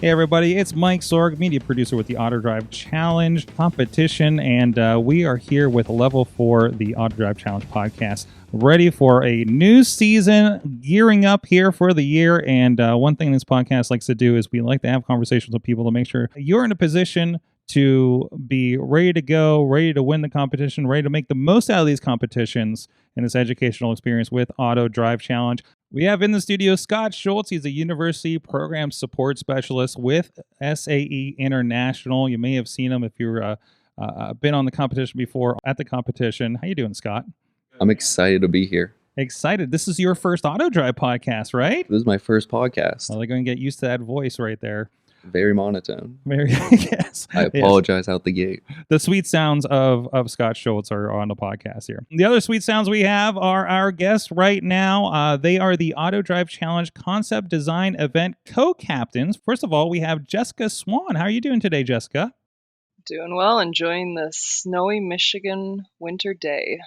Hey everybody, it's Mike Sorg, media producer with the AutoDrive Challenge competition, and we are here with Level 4, the AutoDrive Challenge podcast, ready for a new season, gearing up here for the year. And one thing this podcast likes to do is we like to have conversations with people to make sure you're in a position to be ready to go, ready to win the competition, ready to make the most out of these competitions and this educational experience with AutoDrive Challenge. We have in the studio Scott Schultz. He's a university program support specialist with SAE International. You may have seen him if you've been on the competition before at the competition. How you doing, Scott? I'm excited to be here. Excited. This is your first AutoDrive podcast, right? This is my first podcast. Well, they're going to get used to that voice right there. Very monotone. Very, yes. I apologize out the gate. The sweet sounds of Scott Schultz are on the podcast here. The other sweet sounds we have are our guests right now. They are the AutoDrive Challenge Concept Design Event co-captains. First of all, we have Jessica Swan. How are you doing today, Jessica? Doing well, enjoying the snowy Michigan winter day.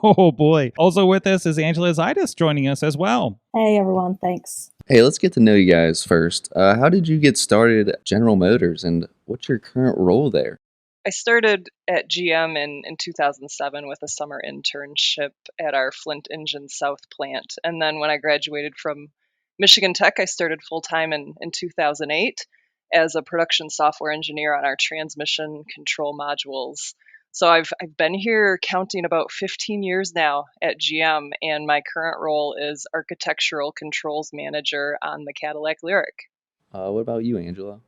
Oh boy. Also with us is Angela Xydis joining us as well. Hey everyone, thanks. Hey, let's get to know you guys first. How did you get started at General Motors and what's your current role there? I started at GM in 2007 with a summer internship at our Flint Engine South plant. And then when I graduated from Michigan Tech, I started full-time in 2008 as a production software engineer on our transmission control modules. So I've been here counting about 15 years now at GM, and my current role is architectural controls manager on the Cadillac Lyriq. What about you, Angela?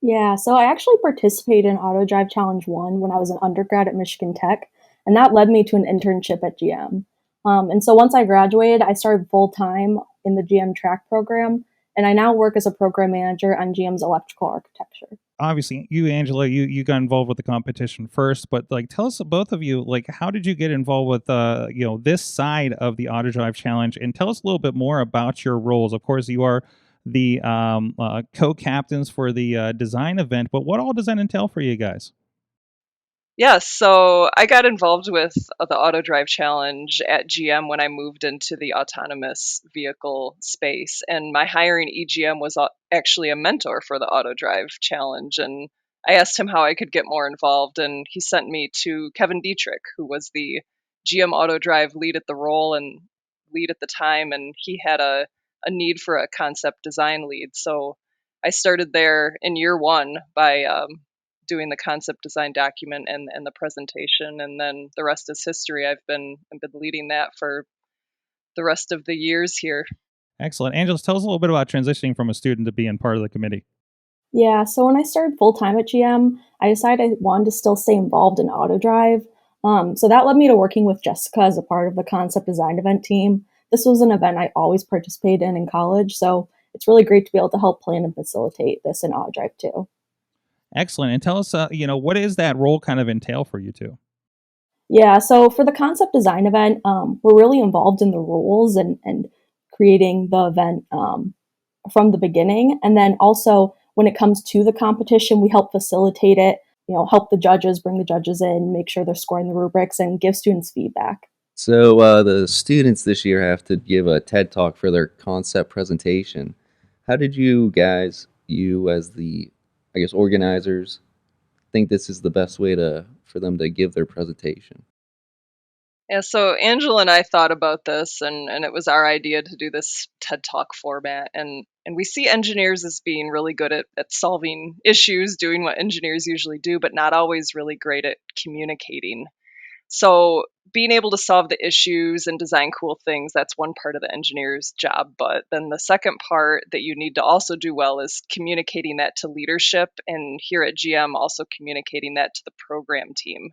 Yeah, so I actually participated in AutoDrive Challenge 1 when I was an undergrad at Michigan Tech, and that led me to an internship at GM. And so once I graduated, I started full-time in the GM track program, and I now work as a program manager on GM's electrical architecture. Obviously, you, Angela, you got involved with the competition first, but tell us, both of you, how did you get involved with this side of the AutoDrive Challenge, and tell us a little bit more about your roles. Of course, you are the co-captains for the design event, but what all does that entail for you guys? Yes, so I got involved with the AutoDrive Challenge at GM when I moved into the autonomous vehicle space. And my hiring EGM was actually a mentor for the AutoDrive Challenge. And I asked him how I could get more involved, and he sent me to Kevin Dietrich, who was the GM AutoDrive lead at the role and lead at the time. And he had a need for a concept design lead. So I started there in year one by doing the concept design document and the presentation, and then the rest is history. I've been leading that for the rest of the years here. Excellent. Angela, tell us a little bit about transitioning from a student to being part of the committee. Yeah, so when I started full-time at GM, I decided I wanted to still stay involved in AutoDrive. So that led me to working with Jessica as a part of the concept design event team. This was an event I always participated in college, so it's really great to be able to help plan and facilitate this in AutoDrive too. Excellent. And tell us, what does that role kind of entail for you two? Yeah, so for the concept design event, we're really involved in the rules and creating the event from the beginning. And then also when it comes to the competition, we help facilitate it, help the judges, bring the judges in, make sure they're scoring the rubrics, and give students feedback. So the students this year have to give a TED Talk for their concept presentation. How did you guys, you as the, organizers, think this is the best way for them to give their presentation? Yeah, so Angela and I thought about this, and it was our idea to do this TED Talk format. And we see engineers as being really good at solving issues, doing what engineers usually do, but not always really great at communicating. So being able to solve the issues and design cool things, that's one part of the engineer's job. But then the second part that you need to also do well is communicating that to leadership, and here at GM, also communicating that to the program team.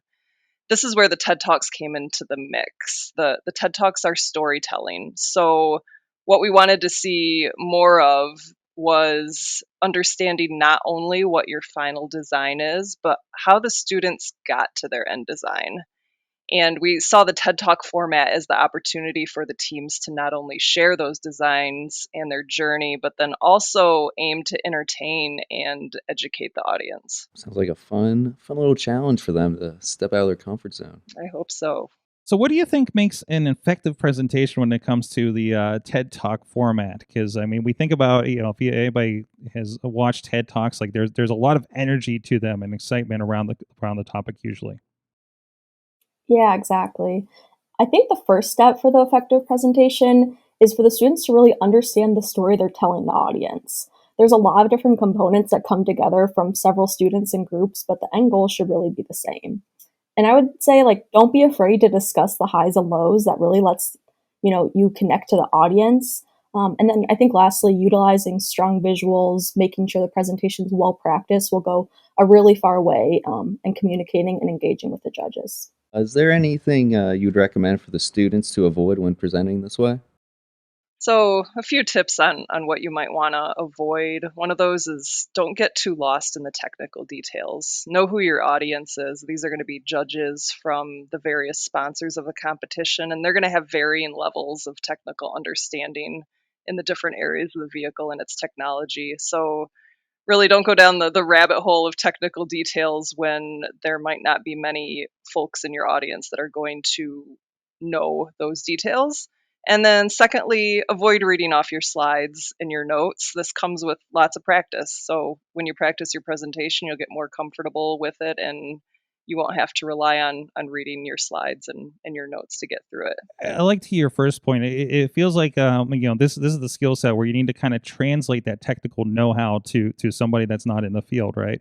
This is where the TED Talks came into the mix. The TED Talks are storytelling. So what we wanted to see more of was understanding not only what your final design is, but how the students got to their end design. And we saw the TED Talk format as the opportunity for the teams to not only share those designs and their journey, but then also aim to entertain and educate the audience. Sounds like a fun little challenge for them to step out of their comfort zone. I hope so. So, what do you think makes an effective presentation when it comes to the TED Talk format? Because I mean, we think about if anybody has watched TED Talks, like there's a lot of energy to them and excitement around the topic usually. Yeah, exactly. I think the first step for the effective presentation is for the students to really understand the story they're telling the audience. There's a lot of different components that come together from several students and groups, but the end goal should really be the same. And I would say, like, don't be afraid to discuss the highs and lows. That really lets you connect to the audience. And then I think lastly, utilizing strong visuals, making sure the presentation is well practiced will go a really far way in communicating and engaging with the judges. Is there anything you'd recommend for the students to avoid when presenting this way? So, a few tips on what you might want to avoid. One of those is don't get too lost in the technical details. Know who your audience is. These are going to be judges from the various sponsors of the competition, and they're going to have varying levels of technical understanding in the different areas of the vehicle and its technology. So, really don't go down the rabbit hole of technical details when there might not be many folks in your audience that are going to know those details. And then, secondly, avoid reading off your slides and your notes. This comes with lots of practice. So, when you practice your presentation, you'll get more comfortable with it and you won't have to rely on reading your slides and your notes to get through it. I like to hear your first point. It feels like this is the skill set where you need to kind of translate that technical know-how to somebody that's not in the field, right?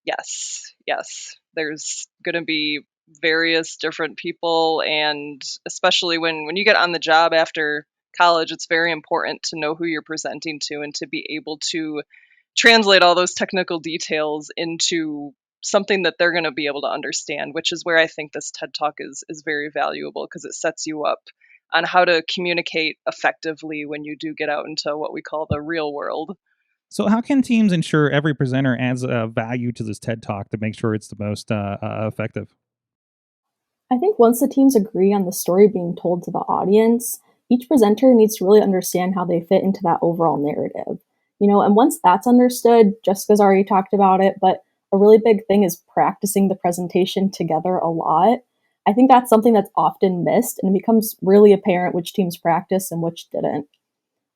Yes, yes. There's going to be various different people, and especially when you get on the job after college, it's very important to know who you're presenting to and to be able to translate all those technical details into something that they're going to be able to understand, which is where I think this TED Talk is very valuable because it sets you up on how to communicate effectively when you do get out into what we call the real world. So, how can teams ensure every presenter adds value to this TED Talk to make sure it's the most effective? I think once the teams agree on the story being told to the audience, each presenter needs to really understand how they fit into that overall narrative. And once that's understood, Jessica's already talked about it, but a really big thing is practicing the presentation together a lot. I think that's something that's often missed, and it becomes really apparent which teams practice and which didn't.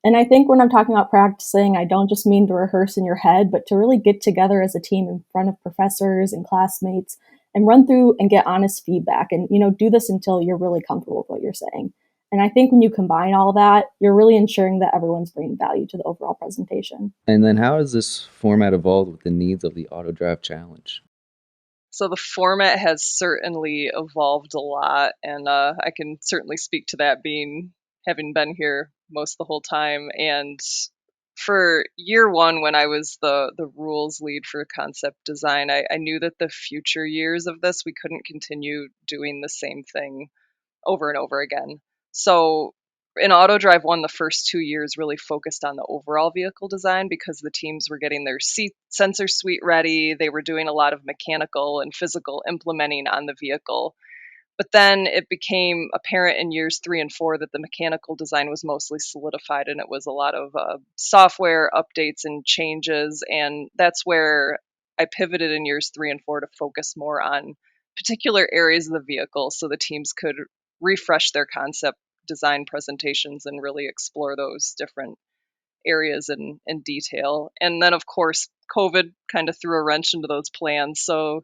And I think when I'm talking about practicing, I don't just mean to rehearse in your head, but to really get together as a team in front of professors and classmates and run through and get honest feedback and do this until you're really comfortable with what you're saying. And I think when you combine all that, you're really ensuring that everyone's bringing value to the overall presentation. And then how has this format evolved with the needs of the AutoDrive challenge? So the format has certainly evolved a lot, and I can certainly speak to that being having been here most the whole time. And for year one, when I was the rules lead for concept design, I knew that the future years of this we couldn't continue doing the same thing over and over again. So in AutoDrive 1, the first 2 years really focused on the overall vehicle design because the teams were getting their seat sensor suite ready. They were doing a lot of mechanical and physical implementing on the vehicle. But then it became apparent in years 3 and 4 that the mechanical design was mostly solidified and it was a lot of software updates and changes. And that's where I pivoted in years 3 and 4 to focus more on particular areas of the vehicle so the teams could refresh their concept design presentations and really explore those different areas in detail. And then, of course, COVID kind of threw a wrench into those plans. So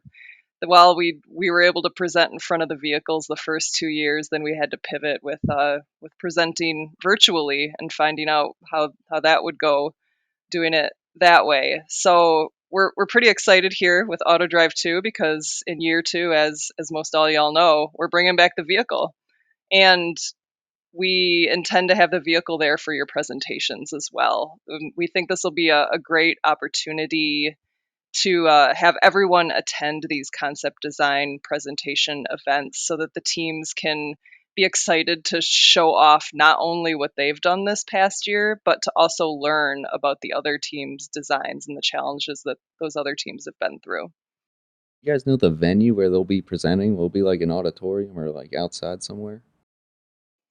while we were able to present in front of the vehicles the first 2 years, then we had to pivot with presenting virtually and finding out how that would go, doing it that way. So we're pretty excited here with AutoDrive 2 because in year 2, as most all y'all know, we're bringing back the vehicle, and we intend to have the vehicle there for your presentations as well. We think this will be a great opportunity to have everyone attend these concept design presentation events so that the teams can be excited to show off not only what they've done this past year, but to also learn about the other teams' designs and the challenges that those other teams have been through. You guys know the venue where they'll be presenting? Will it be like an auditorium or like outside somewhere?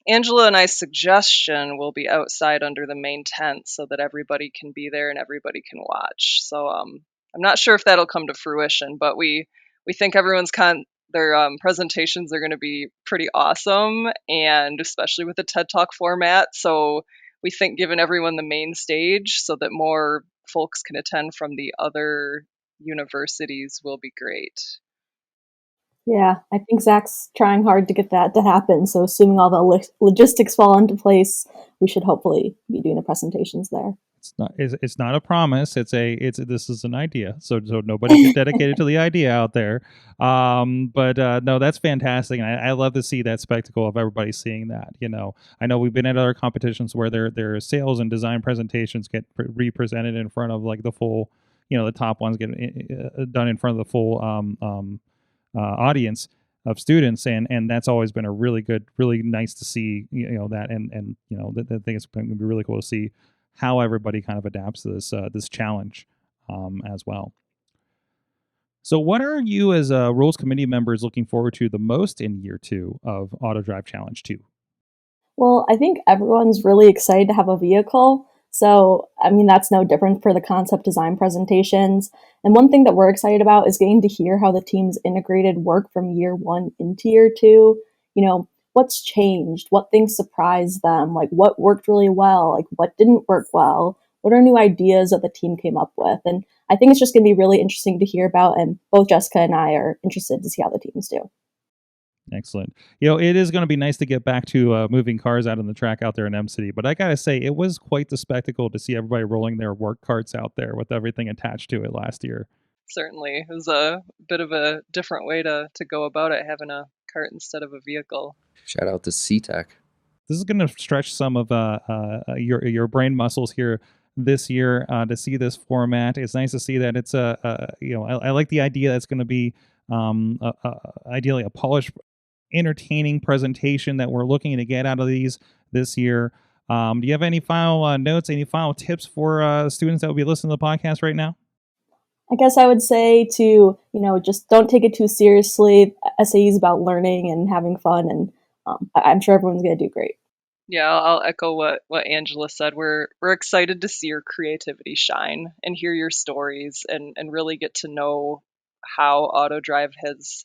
Angela and I's suggestion will be outside under the main tent so that everybody can be there and everybody can watch. So I'm not sure if that'll come to fruition, but we think everyone's Their presentations are going to be pretty awesome, and especially with the TED Talk format. So we think giving everyone the main stage so that more folks can attend from the other universities will be great. Yeah, I think Zach's trying hard to get that to happen. So assuming all the logistics fall into place, we should hopefully be doing the presentations there. It's not a promise. This is an idea. So nobody get dedicated to the idea out there. But no, that's fantastic. And I love to see that spectacle of everybody seeing that. I know we've been at other competitions where their sales and design presentations get represented in front of like the full, the top ones get done in front of the full audience of students, and that's always been a really nice to see. That and I think it's going to be really cool to see how everybody kind of adapts to this challenge as well. So what are you as rules committee members looking forward to the most in year 2 of AutoDrive Challenge 2? Well, I think everyone's really excited to have a vehicle. So, I mean, that's no different for the concept design presentations. And one thing that we're excited about is getting to hear how the team's integrated work from year 1 into year 2. What's changed? What things surprised them? Like what worked really well? Like what didn't work well? What are new ideas that the team came up with? And I think it's just going to be really interesting to hear about. And both Jessica and I are interested to see how the teams do. Excellent. It is going to be nice to get back to moving cars out on the track out there in M City. But I got to say, it was quite the spectacle to see everybody rolling their work carts out there with everything attached to it last year. Certainly. It was a bit of a different way to go about it, having a cart instead of a vehicle. Shout out to CTEC. This is going to stretch some of your brain muscles here this year to see this format. It's nice to see that it's I like the idea that it's going to be ideally a polished, entertaining presentation that we're looking to get out of these this year. Do you have any final notes, any final tips for students that will be listening to the podcast right now? I guess I would say to, just don't take it too seriously. SAE is about learning and having fun, and I'm sure everyone's going to do great. Yeah, I'll echo what Angela said. We're excited to see your creativity shine and hear your stories and really get to know how AutoDrive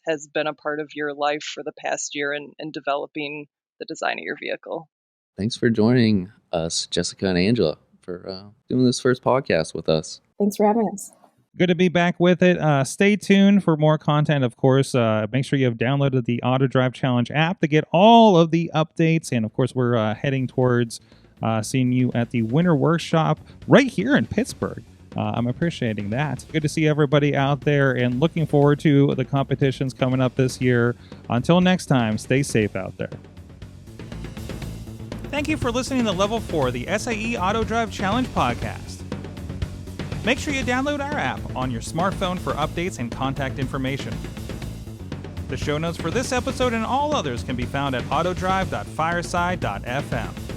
has been a part of your life for the past year and developing the design of your vehicle. Thanks for joining us, Jessica and Angela, for doing this first podcast with us. Thanks for having us. Good to be back with it. Stay tuned for more content, of course. Make sure you have downloaded the AutoDrive Challenge app to get all of the updates. And, of course, we're heading towards seeing you at the Winter Workshop right here in Pittsburgh. I'm appreciating that. Good to see everybody out there and looking forward to the competitions coming up this year. Until next time, stay safe out there. Thank you for listening to Level 4, the SAE AutoDrive Challenge podcast. Make sure you download our app on your smartphone for updates and contact information. The show notes for this episode and all others can be found at autodrive.fireside.fm.